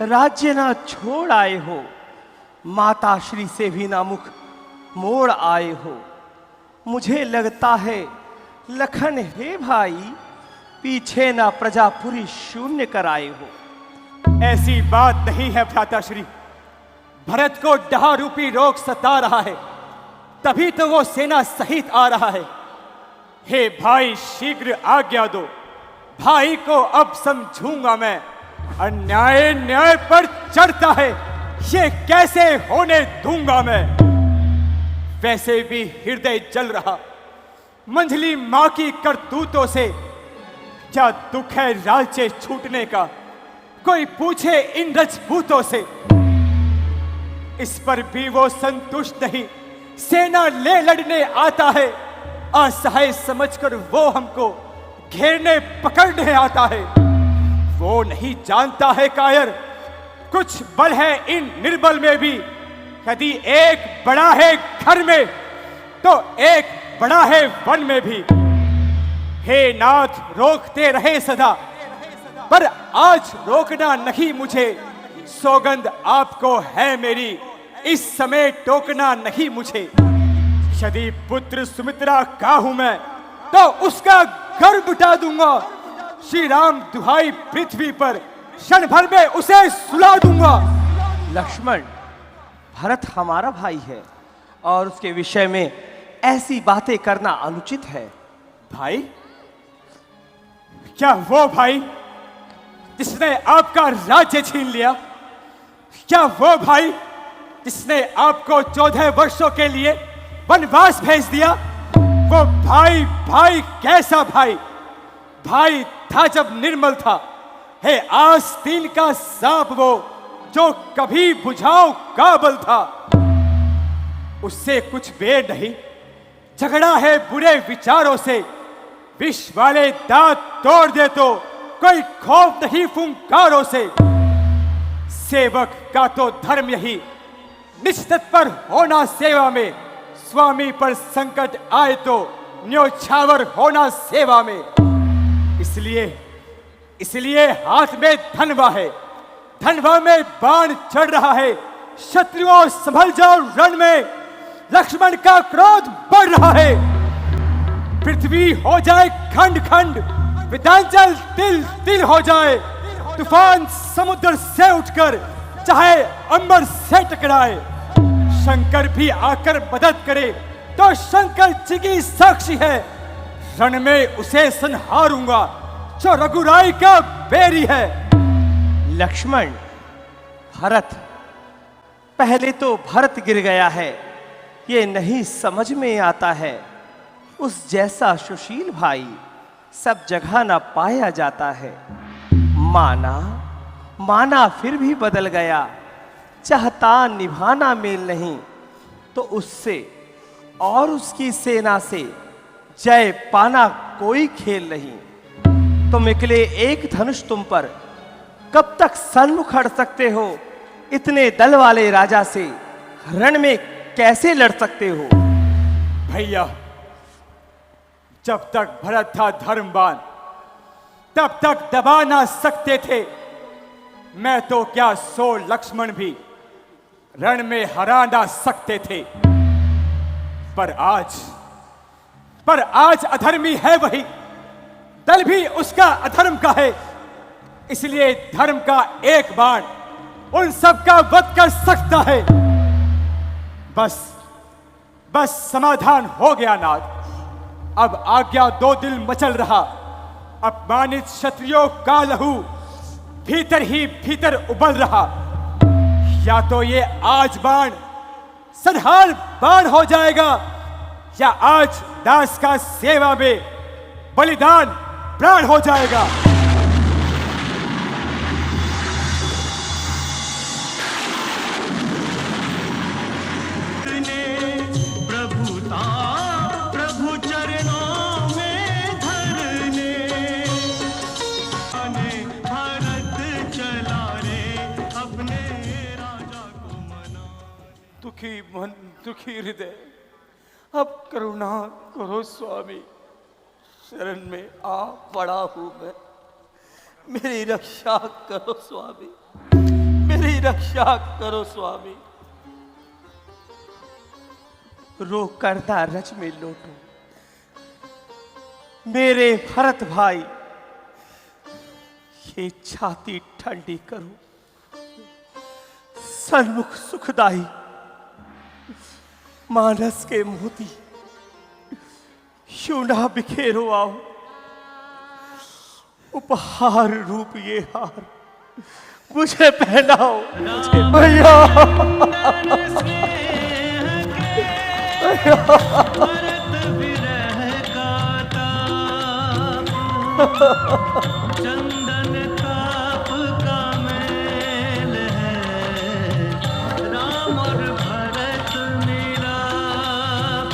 राज्य ना छोड़ आए हो, माता श्री से भी ना मुख मोड़ आए हो। मुझे लगता है लखन हे भाई, पीछे ना प्रजापुरी शून्य कराए हो। ऐसी बात नहीं है भ्राताश्री। भरत को डहा रूपी रोग सता रहा है, तभी तो वो सेना सहित आ रहा है। हे भाई, शीघ्र आज्ञा दो, भाई को अब समझूंगा मैं। अन्याय न्याय पर चढ़ता है, ये कैसे होने दूंगा मैं। वैसे भी हृदय जल रहा मंझली मां की करतूतों से। क्या दुख है राज्य छूटने का, कोई पूछे इन रजपूतों से। इस पर भी वो संतुष्ट नहीं, सेना ले लड़ने आता है। असहाय समझकर वो हमको घेरने पकड़ने आता है। वो नहीं जानता है कायर, कुछ बल है इन निर्बल में भी। यदि एक बड़ा है घर में तो एक बड़ा है वन में भी। हे नाथ, रोकते रहे सदा, पर आज रोकना नहीं मुझे। सौगंध आपको है मेरी, इस समय टोकना नहीं मुझे। यदि पुत्र सुमित्रा का हूं मैं तो उसका गर्भ उठा दूंगा। श्री राम दुहाई पृथ्वी पर, क्षण भर में उसे सुला दूंगा। लक्ष्मण, भरत हमारा भाई है और उसके विषय में ऐसी बातें करना अनुचित है। भाई? क्या वो भाई जिसने आपका राज्य छीन लिया? क्या वो भाई जिसने आपको 14 वर्षों के लिए वनवास भेज दिया? वो भाई भाई कैसा भाई? भाई था जब निर्मल था, है आस्तीन का सांप वो, जो कभी बुझाओ काबल था। उससे कुछ बेर नहीं, झगड़ा है बुरे विचारों से। विष वाले दांत तोड़ दे तो कोई खौफ नहीं फुंकारों से। सेवक का तो धर्म यही, निज तत्पर होना सेवा में। स्वामी पर संकट आए तो न्योछावर होना सेवा में। इसलिए हाथ में धनवा है, धनवा में बाण चढ़ रहा है। शत्रुओं संभल जाओ रण में, लक्ष्मण का क्रोध बढ़ रहा है। पृथ्वी हो जाए खंड खंड, विंध्याचल तिल तिल हो जाए। तूफान समुद्र से उठकर चाहे अंबर से टकराए। शंकर भी आकर मदद करे तो शंकर जी की साक्षी है। रण में उसे संहारूंगा जो रघुराई का बैरी है। लक्ष्मण, भरत, पहले तो भरत गिर गया है, ये नहीं समझ में आता है। उस जैसा सुशील भाई सब जगह ना पाया जाता है। माना फिर भी बदल गया, चाहता निभाना मेल नहीं तो उससे और उसकी सेना से जय पाना कोई खेल नहीं। तुम अकेले एक धनुष तुम पर कब तक सन्मुख हट सकते हो? इतने दल वाले राजा से रण में कैसे लड़ सकते हो? भैया, जब तक भरत था धर्मवान तब तक दबा ना सकते थे। मैं तो क्या 100 लक्ष्मण भी रण में हरा ना सकते थे। पर आज अधर्मी है वही, दल भी उसका अधर्म का है। इसलिए धर्म का एक बाण उन सब का वध कर सकता है। बस समाधान हो गया नाथ। अब आज्ञा दो, दिल मचल रहा। अपमानित क्षत्रियों का लहू भीतर ही भीतर उबल रहा। या तो ये आज बाण संहार बाण हो जाएगा, या आज दास का सेवा में बलिदान प्राण हो जाएगा। प्रभु चरणों में धरने, भारत चला रे अपने राजा को मना। दुखी मन, दुखी हृदय, अब करुणा करो स्वामी, शरण में आ पड़ा हूं मैं। मेरी रक्षा करो स्वामी, मेरी रक्षा करो स्वामी। रो करदा रज में लोटो मेरे भरत भाई, ये छाती ठंडी करो, सन्मुख सुखदाई मानस के मोती यूं ना बिखेरो आओ। उपहार रूप ये हार मुझे पहनाओ, मुझे भैया। भरत विरह का ताप, चंदन ताप का मेल है, राम और भरत मिलाप।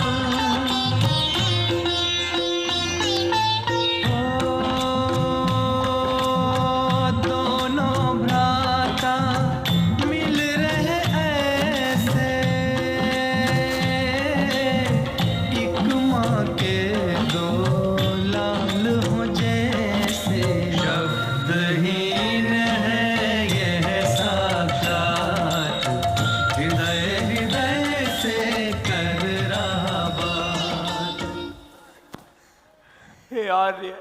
दोनों भ्राता मिल रहे ऐसे, एक माँ के दो लाल हो जैसे। शब्दहीन है यह साक्षात, हृदय हृदय से कर रहा बात। हे आर्य,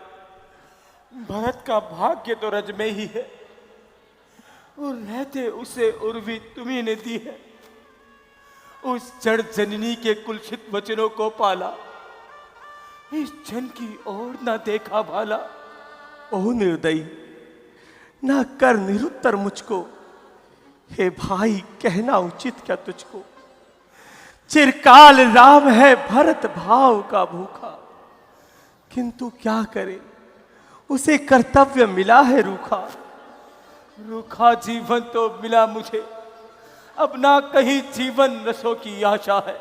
भरत का भाग्य तो रज में ही है, और रहते उसे उर्वी तुम्ही ने दी है। उस जड़ जननी के कुलक्षित वचनों को पाला, इस जन की ओर न देखा भाला। ओ निर्दयी, ना कर निरुत्तर मुझको, हे भाई कहना उचित क्या तुझको। चिरकाल राम है भरत भाव का भूखा, किंतु क्या करे उसे कर्तव्य मिला है रूखा। रूखा जीवन तो मिला मुझे, अब ना कहीं जीवन रसों की आशा है।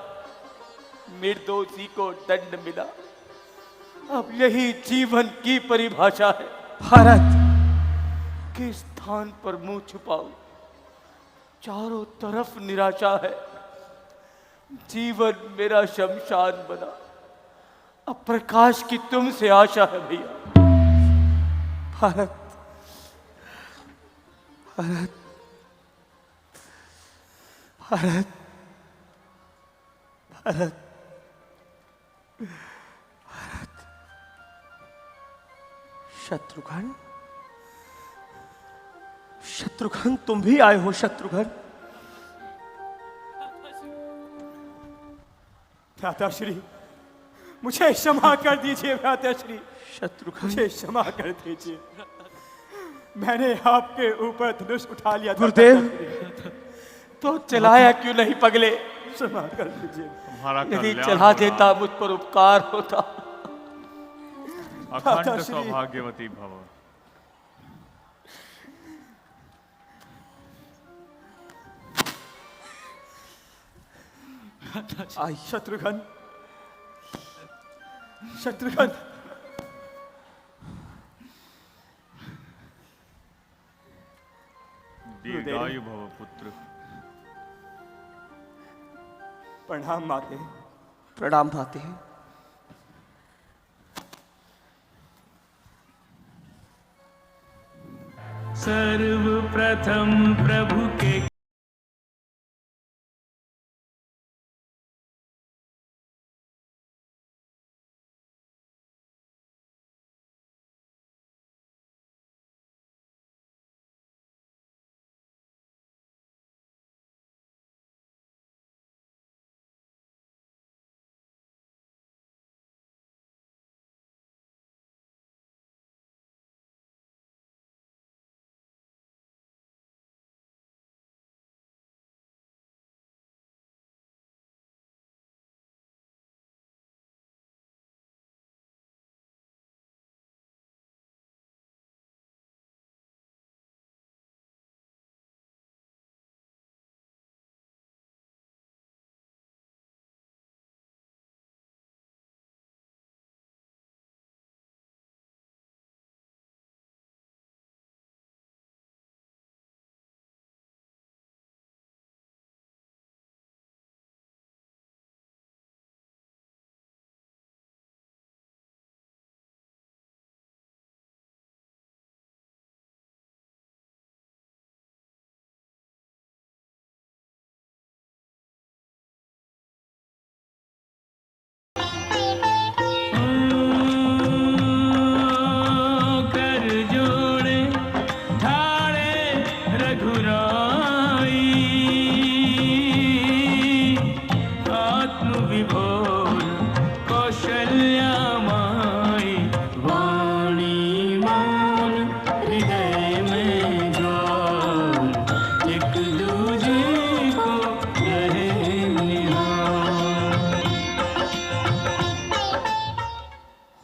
निर्दोषी को दंड मिला, अब यही जीवन की परिभाषा है। भरत, किस स्थान पर मुंह छुपाऊं, चारों तरफ निराशा है। जीवन मेरा शमशान बना, अब प्रकाश की तुमसे आशा है भैया। भरत, भरत, भरत, भरत, भरत। शत्रुघ्न, शत्रुघ्न तुम भी आए हो शत्रुघ्न। भ्राताश्री, मुझे क्षमा कर दीजिए भ्राताश्री, शत्रुघ्न, मुझे क्षमा कर दीजिए। मैंने आपके ऊपर धनुष उठा लिया था गुरुदेव। भ्राताश्री। तो चलाया क्यों नहीं पगले? क्षमा कर दीजिए। तुम्हारा यदि कल्याण चला हो देता राम। मुझ पर उपकार होता। अखंड भ्राताश्री। सौभाग्यवती भव। आई शत्रुघ्न, शत्रुघ्न, दीर्घायु भव पुत्र। प्रणाम माते। प्रणाम भाते हैं। सर्वप्रथम प्रभु के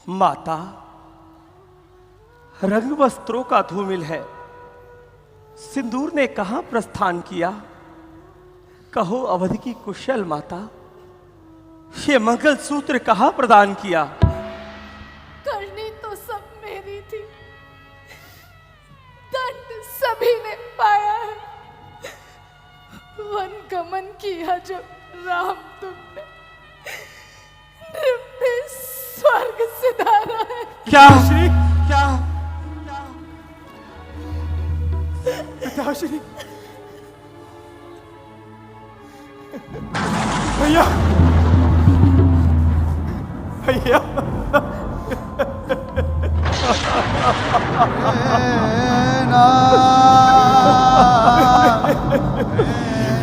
माता, रंग वस्त्रों का धूमिल है, सिंदूर ने कहां प्रस्थान किया? कहो अवध की कुशल माता, ये मंगल सूत्र कहां प्रदान किया? करनी तो सब मेरी थी, दंड सभी ने पाया है। वन गमन किया जब राम तुमने, तुमने स्वर्ग सिधारा है। क्या क्या पिताश्री, भैया भैया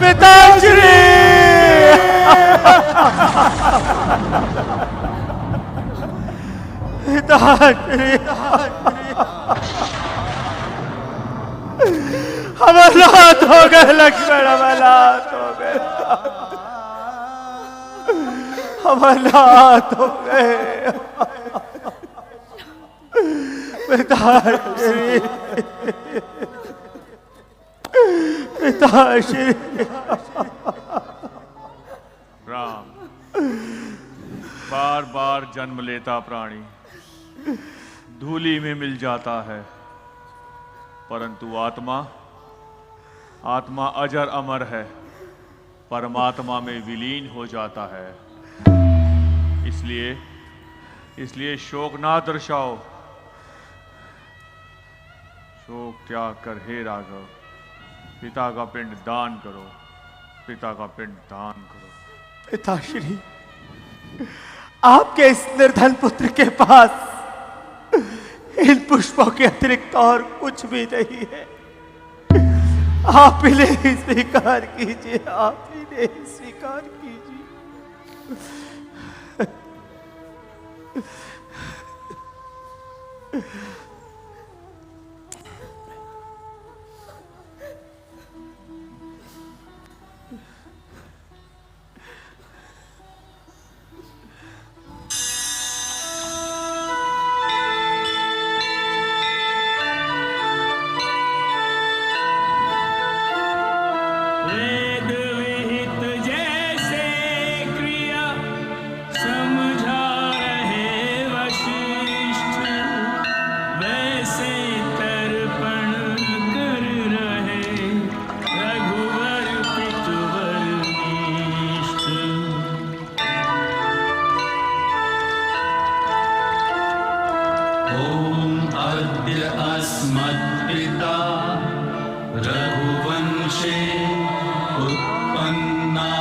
पिताश्री, पिताश्री, अमरनाथ हो गए लक्ष्मण, अमरनाथ हो गए, अमरनाथ हो गए। पिताश्री, पिताश्री। राम, बार बार जन्म लेता प्राणी धूलि में मिल जाता है, परंतु आत्मा अजर अमर है, परमात्मा में विलीन हो जाता है। इसलिए शोक ना दर्शाओ, शोक त्याग कर हे राघव पिता का पिंड दान करो, पिता का पिंड दान करो। पिताश्री, आपके इस निर्धन पुत्र के पास इन पुष्पों के अतिरिक्त और कुछ भी नहीं है। आप इन्हें स्वीकार कीजिए, आप इन्हें स्वीकार कीजिए। वेद विहित जैसे क्रिया समझा रहे वशिष्ठ, वैसे तर्पण कर रहे रघुवर पितुवर निष्ठ। ओम अद्य अस्मत्पिता रघुवंशे उत्पन्ना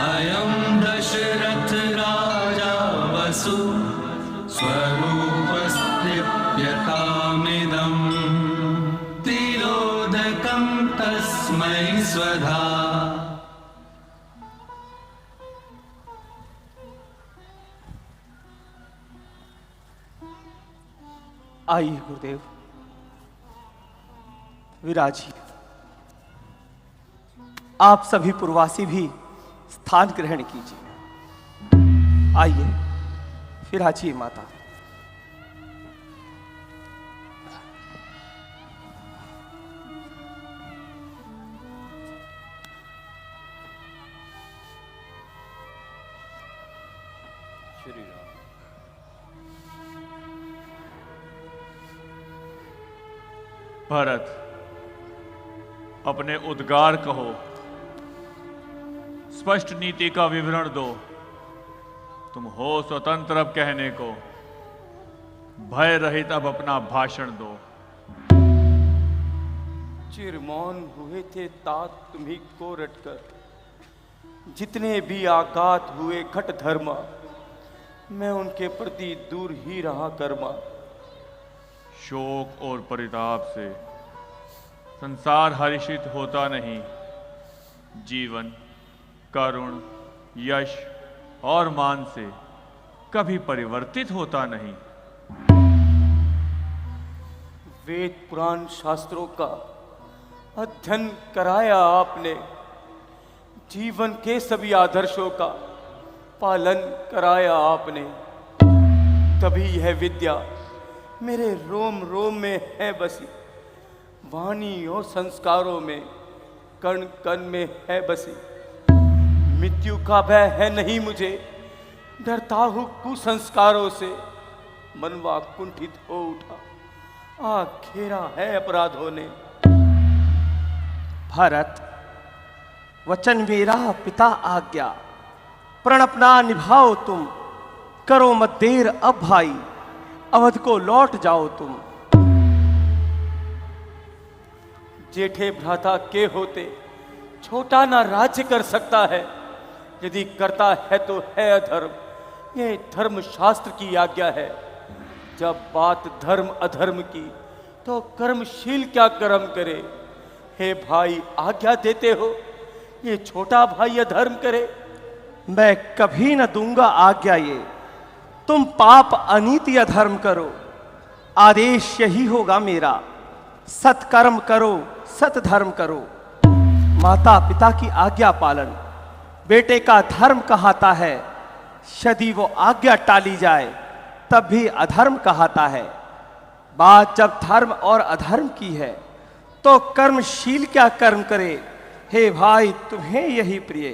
अयं दशरथ राजा वसु स्वरूपस्थित्यतामिदं तिलोदकं तस्मै स्वधा। आइए गुरुदेव, विराजी। आप सभी पूर्वासी भी स्थान ग्रहण कीजिए। आइए विराजिए माता। श्री राम। भरत, अपने उद्गार कहो, स्पष्ट नीति का विवरण दो। तुम हो स्वतंत्र अब कहने को, भय रहित अब अपना भाषण दो। चिरमौन हुए थे तात तुम्ही को रटकर, जितने भी आघात हुए घट धर्मा, मैं उनके प्रति दूर ही रहा कर्मा। शोक और परिताप से संसार हर्षित होता नहीं, जीवन करुण यश और मान से कभी परिवर्तित होता नहीं। वेद पुराण शास्त्रों का अध्ययन कराया आपने, जीवन के सभी आदर्शों का पालन कराया आपने। तभी यह विद्या मेरे रोम रोम में है बसी, वाणी और संस्कारों में, कण कण में है बसी। मृत्यु का भय है नहीं मुझे, डरता हूं कुसंस्कारों से। मनवा कुंठित हो उठा, घेरा है अपराधों ने। भरत, वचन मेरा पिता आज्ञा, प्रण अपना निभाओ तुम, करो मत देर अब भाई, अवध को लौट जाओ तुम। जेठे भ्राता के होते छोटा ना राज्य कर सकता है, यदि करता है तो है अधर्म। ये धर्म शास्त्र की आज्ञा है। जब बात धर्म अधर्म की तो कर्मशील क्या कर्म करे। हे भाई, आज्ञा देते हो ये छोटा भाई अधर्म करे? मैं कभी न दूंगा आज्ञा ये, तुम पाप अनीति अधर्म करो। आदेश यही होगा मेरा, सत्कर्म करो सत धर्म करो। माता पिता की आज्ञा पालन बेटे का धर्म कहाता है। यदि वो आज्ञा टाली जाए तब भी अधर्म कहाता है। बात जब धर्म और अधर्म की है तो कर्मशील क्या कर्म करे। हे भाई, तुम्हें यही प्रिय,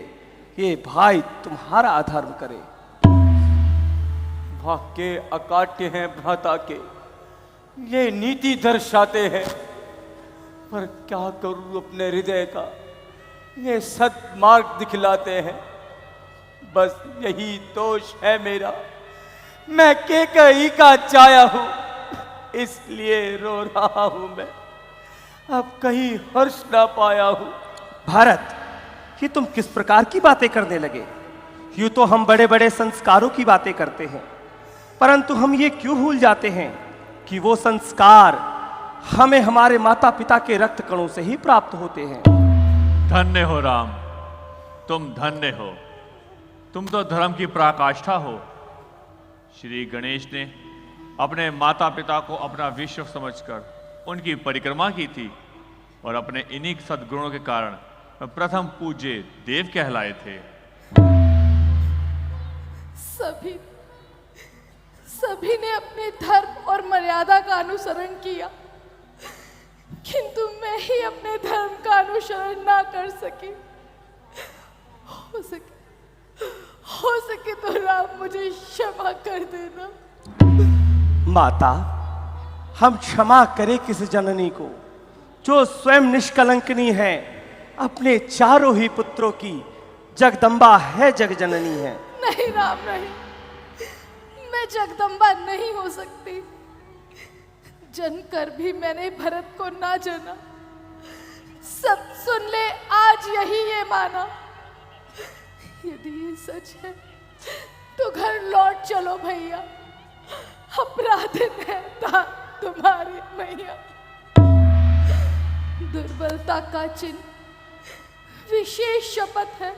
ये भाई तुम्हारा अधर्म करे। वाक्य अकाट्य हैं भ्राता के, ये नीति दर्शाते हैं। पर क्या करूं अपने हृदय का, ये सद्मार्ग दिखलाते हैं। बस यही दोष है मेरा, मैं केकई का चाया हूं, इसलिए रो रहा हूं मैं, अब कहीं हर्ष ना पाया हूं। भारत, ये तुम किस प्रकार की बातें करने लगे? यूं तो हम बड़े बड़े संस्कारों की बातें करते हैं, परंतु हम ये क्यों भूल जाते हैं कि वो संस्कार हमें हमारे माता पिता के रक्त कणों से ही प्राप्त होते हैं। धन्य हो राम, तुम धन्य हो। तुम तो धर्म की पराकाष्ठा हो। श्री गणेश ने अपने माता पिता को अपना विश्व समझकर उनकी परिक्रमा की थी और अपने इन्हीं सद्गुणों के कारण प्रथम पूज्य देव कहलाए थे। सभी ने अपने धर्म और मर्यादा का अनुसरण किया, किंतु मैं ही अपने धर्म का अनुसरण ना कर सकी। हो सके तो राम मुझे क्षमा कर देना। माता, हम क्षमा करें किस जननी को जो स्वयं निष्कलंकनी है, अपने चारों ही पुत्रों की जगदम्बा है, जग जननी है। नहीं राम, नहीं, मैं जगदम्बा नहीं हो सकती। जनकर भी मैंने भरत को ना जाना। सब सुन ले, आज यही ये माना। यदि ये सच है तो घर लौट चलो भैया, अपराधिन है तुम्हारे मैया। दुर्बलता का चिन्ह विशेष शपथ है,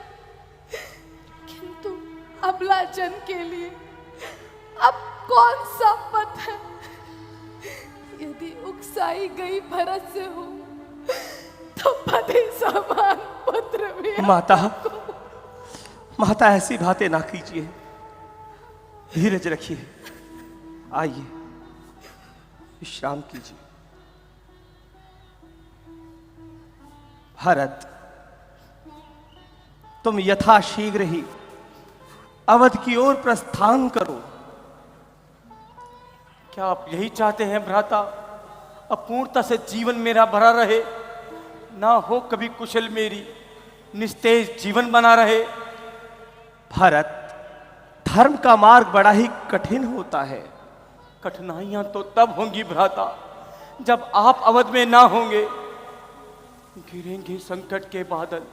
किंतु अबला जन के लिए अब कौन सा पथ है। यदि उकसाई गई भरत से हो तो पति समान पुत्र भी। माता ऐसी बातें ना कीजिए, धीरज रखिए, आइए विश्राम कीजिए। भरत, तुम यथाशीघ्र ही अवध की ओर प्रस्थान करो। क्या आप यही चाहते हैं भ्राता, अपूर्णता से जीवन मेरा भरा रहे, ना हो कभी कुशल मेरी निस्तेज जीवन बना रहे? भरत, धर्म का मार्ग बड़ा ही कठिन होता है। कठिनाइयां तो तब होंगी भ्राता जब आप अवध में ना होंगे। गिरेंगे संकट के बादल,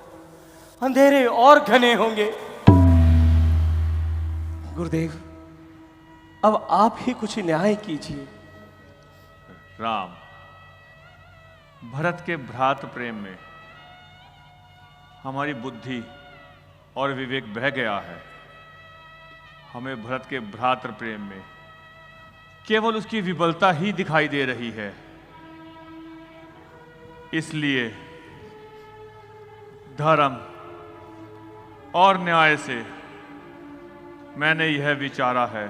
अंधेरे और घने होंगे। गुरुदेव, अब आप ही कुछ न्याय कीजिए। राम, भरत के भ्रात प्रेम में हमारी बुद्धि और विवेक बह गया है। हमें भरत के भ्रातृ प्रेम में केवल उसकी विबलता ही दिखाई दे रही है। इसलिए धर्म और न्याय से मैंने यह विचारा है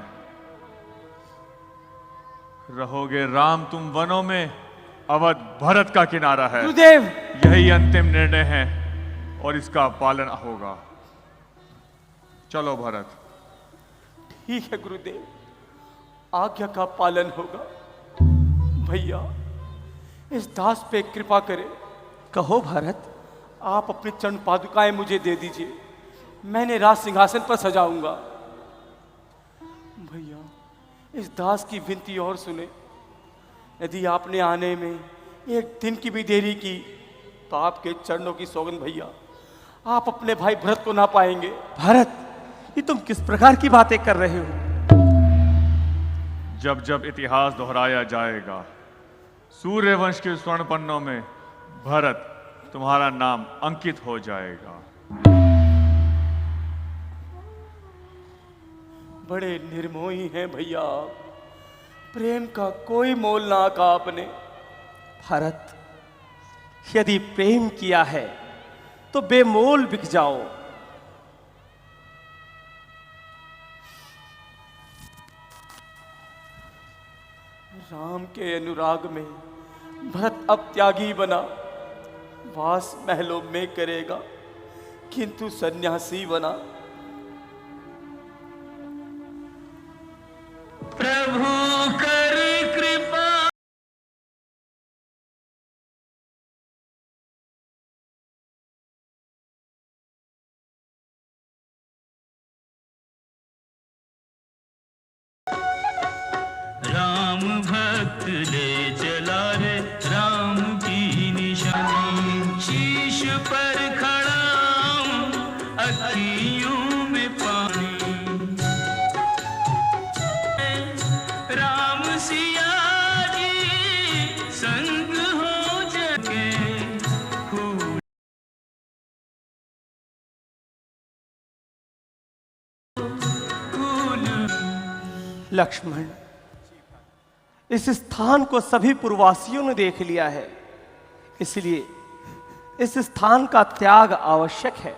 रहोगे राम तुम वनों में, अवध भरत का किनारा है। गुरुदेव, यही अंतिम निर्णय है और इसका पालन होगा। चलो भरत। ठीक है गुरुदेव, आज्ञा का पालन होगा। भैया, इस दास पे कृपा करें। कहो भरत। आप अपनी चरण पादुकाएं मुझे दे दीजिए, मैंने राज सिंहासन पर सजाऊंगा। भैया, इस दास की विनती और सुने। यदि आपने आने में एक दिन की भी देरी की तो आपके चरणों की सौगंध भैया, आप अपने भाई भरत को ना पाएंगे। भरत, ये तुम किस प्रकार की बातें कर रहे हो? जब जब इतिहास दोहराया जाएगा, सूर्यवंश के स्वर्ण पन्नों में भरत तुम्हारा नाम अंकित हो जाएगा। बड़े निर्मोही हैं भैया आप, प्रेम का कोई मोल ना आका आपने। भरत, यदि प्रेम किया है तो बेमोल बिक जाओ। राम के अनुराग में भरत अब त्यागी बना, वास महलों में करेगा किंतु सन्यासी बना। प्रभु कर कृपा। राम भक्त ले चला रे राम की निशानी, शीश पर खड़ा हूं, अखियों में पानी। राम सिया जी संग हो जगे, फूल लक्ष्मण, इस स्थान को सभी पूर्ववासियों ने देख लिया है, इसलिए इस स्थान का त्याग आवश्यक है।